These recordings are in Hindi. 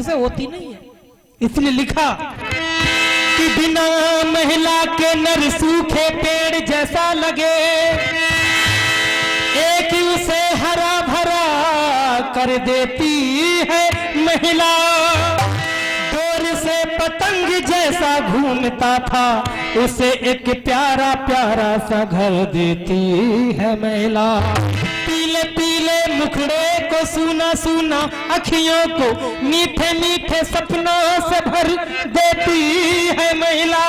ढंग से होती नहीं है। इसलिए लिखा कि बिना महिला के नर सूखे पेड़ जैसा लगे, एक ही उसे हरा भरा कर देती है महिला। डोर से पतंग जैसा घूमता था, उसे एक प्यारा प्यारा सा घर देती है महिला। पीले पीले मुखड़े को, सूना सूना अखियों को, मीठे मीठे सपनों से भर देती है महिला।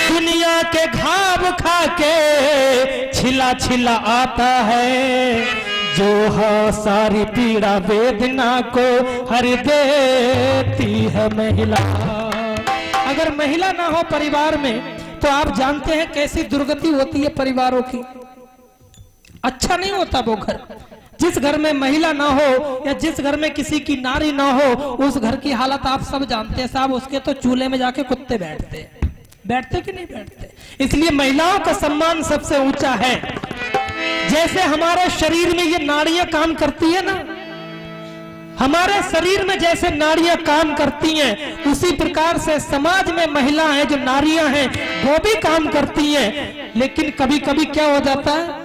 दुनिया के घाव खा के छिला छिला आता है, जो सारी पीड़ा वेदना को हर देती है महिला। अगर महिला ना हो परिवार में तो आप जानते हैं कैसी दुर्गति होती है परिवारों की। अच्छा नहीं होता वो घर। जिस घर में महिला ना हो या जिस घर में किसी की नारी ना हो, उस घर की हालत आप सब जानते हैं साहब। उसके तो चूल्हे में जाके कुत्ते बैठते कि नहीं बैठते। इसलिए महिलाओं का सम्मान सबसे ऊंचा है। जैसे हमारे शरीर में ये नाड़ियां काम करती है ना, हमारे शरीर में जैसे नाड़ियां काम करती हैं, उसी प्रकार से समाज में महिला है जो नारियां हैं वो भी काम करती हैं। लेकिन कभी कभी क्या हो जाता है,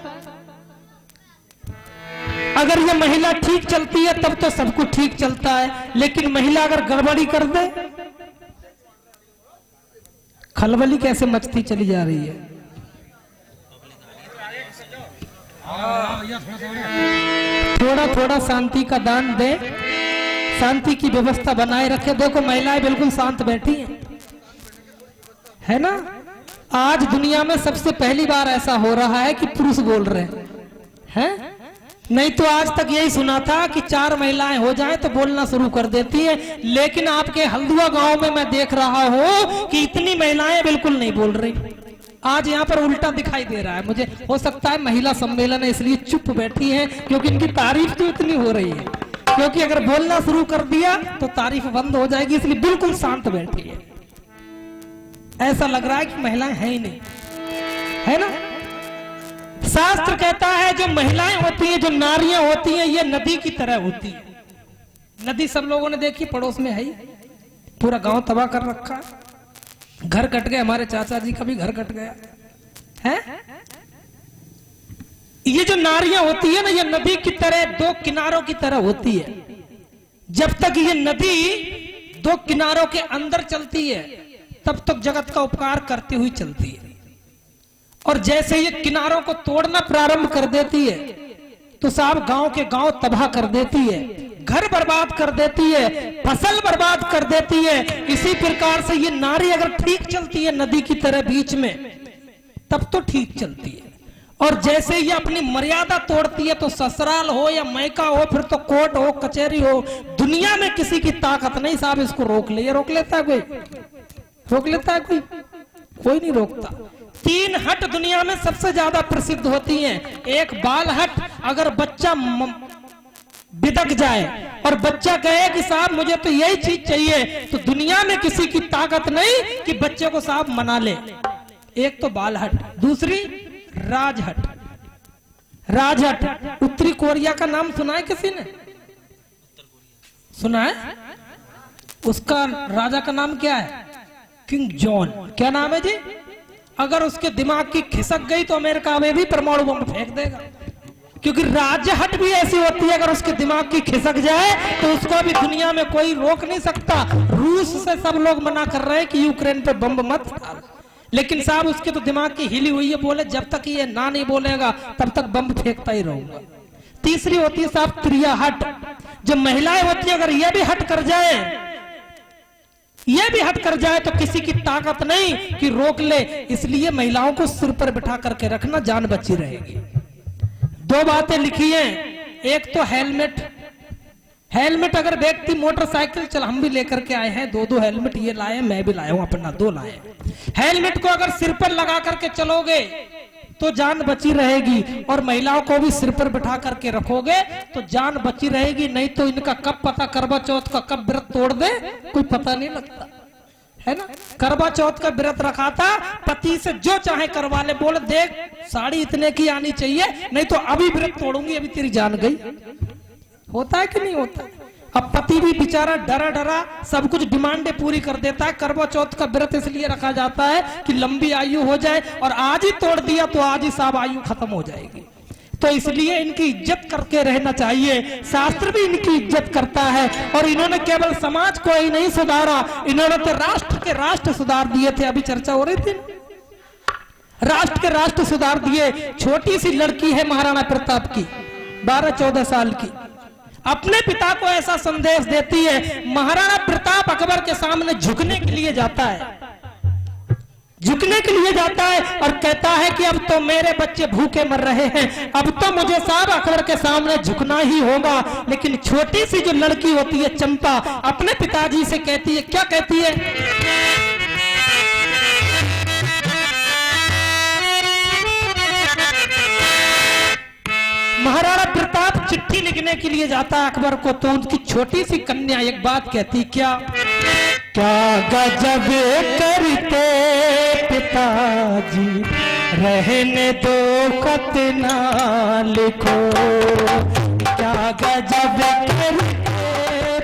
अगर ये महिला ठीक चलती है तब तो सब कुछ ठीक चलता है, लेकिन महिला अगर गड़बड़ी कर दे, खलबली कैसे मचती चली जा रही है। थोड़ा थोड़ा शांति का दान दे, शांति की व्यवस्था बनाए रखे। देखो महिलाएं बिल्कुल शांत बैठी है ना। आज दुनिया में सबसे पहली बार ऐसा हो रहा है कि पुरुष बोल रहे हैं। नहीं तो आज तक यही सुना था कि 4 महिलाएं हो जाएं तो बोलना शुरू कर देती हैं। लेकिन आपके हल्द्वां गांव में मैं देख रहा हूं कि इतनी महिलाएं बिल्कुल नहीं बोल रही। आज यहाँ पर उल्टा दिखाई दे रहा है मुझे। हो सकता है महिला सम्मेलन है इसलिए चुप बैठी हैं, क्योंकि इनकी तारीफ तो इतनी हो रही है। क्योंकि अगर बोलना शुरू कर दिया तो तारीफ बंद हो जाएगी, इसलिए बिल्कुल शांत बैठी है। ऐसा लग रहा है कि महिलाएं है ही नहीं, है ना। शास्त्र कहता है जो महिलाएं होती हैं, जो नारियां होती हैं, ये नदी की तरह होती है। नदी सब लोगों ने देखी, पड़ोस में है ही, पूरा गांव तबाह कर रखा है। घर कट गए, हमारे चाचा जी का भी घर कट गया है। ये जो नारियां होती है ना, ये नदी की तरह 2 किनारों की तरह होती है। जब तक ये नदी 2 किनारों के अंदर चलती है तब तक जगत का उपकार करती हुई चलती है। और जैसे ये किनारों को तोड़ना प्रारंभ कर देती है तो साहब गांव के गांव तबाह कर देती है, घर बर्बाद कर देती है, फसल बर्बाद कर देती है। इसी प्रकार से ये नारी अगर ठीक चलती है नदी की तरह बीच में, तब तो ठीक चलती है। और जैसे ये अपनी मर्यादा तोड़ती है तो ससुराल हो या मैका हो, फिर तो कोर्ट हो, कचहरी हो, दुनिया में किसी की ताकत नहीं साहब इसको रोक ले। ये रोक लेता है कोई? रोक लेता है कोई? कोई नहीं रोकता। 3 हट दुनिया में सबसे ज्यादा प्रसिद्ध होती हैं। एक बाल हट, अगर बच्चा बिदक जाए और बच्चा कहे कि साहब मुझे तो यही चीज चाहिए, तो दुनिया में किसी की ताकत नहीं कि बच्चे को साहब मना ले। एक तो बाल हट, दूसरी राजहट। राजहट उत्तरी कोरिया का नाम सुना है किसी ने? सुना है? उसका राजा का नाम क्या है? King John. क्या नाम है जी? अगर उसके दिमाग की खिसक गई तो अमेरिका में भी परमाणु बम फेंक देगा। क्योंकि राजहट भी ऐसी होती है, अगर उसके दिमाग की खिसक जाए तो उसको भी दुनिया में कोई रोक नहीं सकता। रूस से सब लोग मना कर रहे हैं कि यूक्रेन पे बम मत डाल, लेकिन साहब उसके तो दिमाग की हिली हुई है, बोले जब तक ये ना नहीं बोलेगा तब तक बम फेंकता ही रहूंगा। तीसरी होती है साहब त्रिया हट। जो महिलाएं होती है, अगर ये भी हट कर जाए, ये भी हट कर जाए तो किसी की ताकत नहीं कि रोक ले। इसलिए महिलाओं को सिर पर बिठा करके रखना, जान बची रहेगी। 2 बातें लिखी हैं। एक तो हेलमेट। हेलमेट अगर व्यक्ति मोटरसाइकिल चल, हम भी लेकर के आए हैं 2-2 हेलमेट, ये लाए, मैं भी लाया हूं अपना 2 लाए। हेलमेट को अगर सिर पर लगा करके चलोगे तो जान बची रहेगी, और महिलाओं को भी सिर पर बिठा करके रखोगे तो जान बची रहेगी। नहीं तो इनका कब पता करवा चौथ का कब व्रत तोड़ दे कोई पता नहीं लगता, है ना। करवा चौथ का व्रत रखा था, पति से जो चाहे करवा ले, बोले देख साड़ी इतने की आनी चाहिए, नहीं तो अभी व्रत तोड़ूंगी, अभी तेरी जान गई। होता है कि नहीं होता? अब पति भी बेचारा डरा डरा सब कुछ डिमांडें पूरी कर देता है। करवा चौथ का व्रत इसलिए रखा जाता है कि लंबी आयु हो जाए, और आज ही तोड़ दिया तो आज ही सब आयु खत्म हो जाएगी। तो इसलिए इनकी इज्जत करके रहना चाहिए। शास्त्र भी इनकी इज्जत करता है। और इन्होंने केवल समाज को ही नहीं सुधारा, इन्होंने तो राष्ट्र के राष्ट्र सुधार दिए थे। अभी चर्चा हो रही थी, राष्ट्र के राष्ट्र सुधार दिए। छोटी सी लड़की है महाराणा प्रताप की, 12-14 साल की, अपने पिता को ऐसा संदेश देती है। महाराणा प्रताप अकबर के सामने झुकने के लिए जाता है, झुकने के लिए जाता है और कहता है कि अब तो मेरे बच्चे भूखे मर रहे हैं, अब तो मुझे साहब अकबर के सामने झुकना ही होगा। लेकिन छोटी सी जो लड़की होती है चंपा, अपने पिताजी से कहती है, क्या कहती है? महाराणा प्रताप चिट्ठी लिखने के लिए जाता है अकबर को, तो उनकी छोटी सी कन्या एक बात कहती, क्या क्या गजब करते पिताजी, रहने दो खत ना लिखो। क्या गजब करते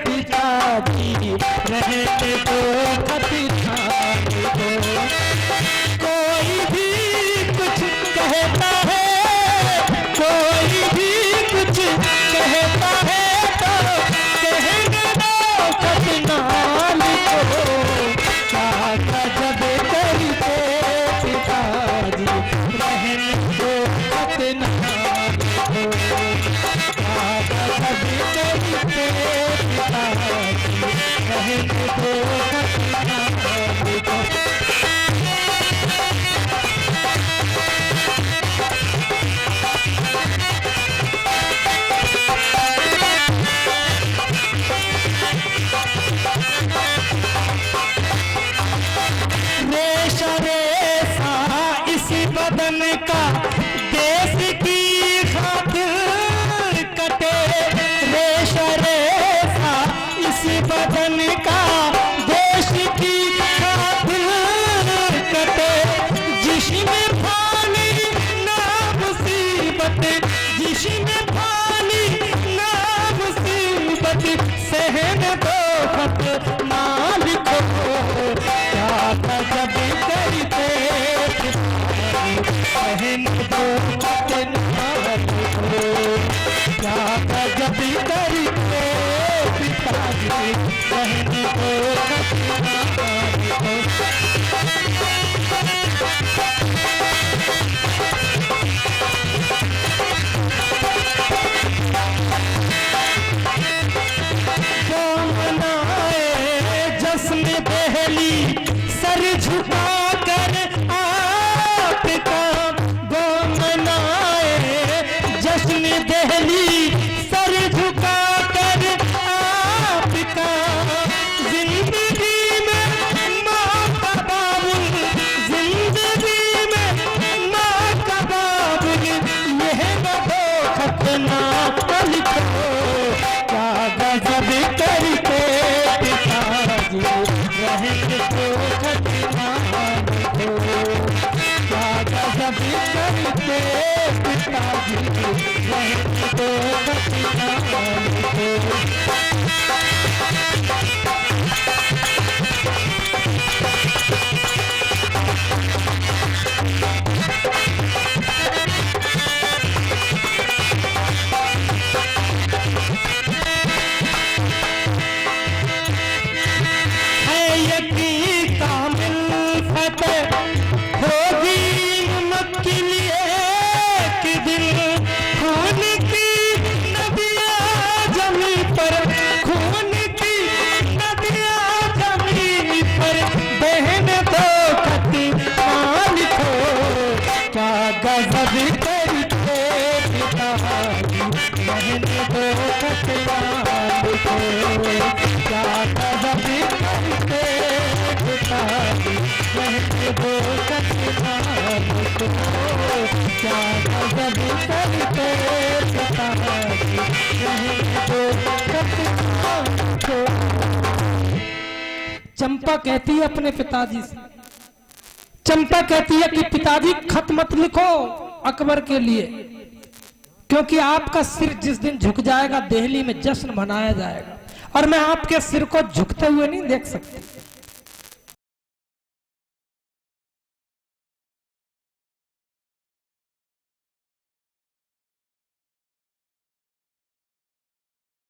पिताजी, रहने दो खत ना लिखो। कोई भी कुछ कहता है, कोई भी कुछ कहता है, तो कहने दो खत ना लिखो। क्या गजब करते पिताजी, रहने दो खत ना लिखो। क्या गजब करते पिताजी, रहने दो खत ना लिखो। बदन का देश की खातिर कटे, रेश रेसा इस बदन का देश की खातिर कटे। जिसमें फानी ना मुसीबत, जिसमें फानी ना मुसीबत, सहन दो खत ना लिखो। क्या गजब करते रहने दो खत ना लिखो। क्या गजब करते पिताजी, रहने दो खत ना लिखो। जो मनाए जश्न दहली, सर झुका कर आपका, वो मनाए जश्न दहली, सर झुका कर आपका। जिंदगी में माँ का बाबुल, जिंदगी में माँ का बाबुल, यह दो खत ना लिखो। क्या गजब करते पिताजी, रहने दो खत ना लिखो। क्या गजब करते पिताजी, रहने दो खत ना लिखो। गजब करते पिताजी, रहने दो खत ना लिखो। क्या गजब करते पिताजी, रहने दो खत ना लिखो। क्या गजब करते पिताजी, रहने दो खत ना लिखो। चंपा कहती है अपने पिताजी से, चंपा कहती है कि पिताजी खत मत लिखो अकबर के लिए, क्योंकि आपका सिर जिस दिन झुक जाएगा दिल्ली में जश्न मनाया जाएगा। और मैं आपके सिर को झुकते हुए नहीं देख सकती।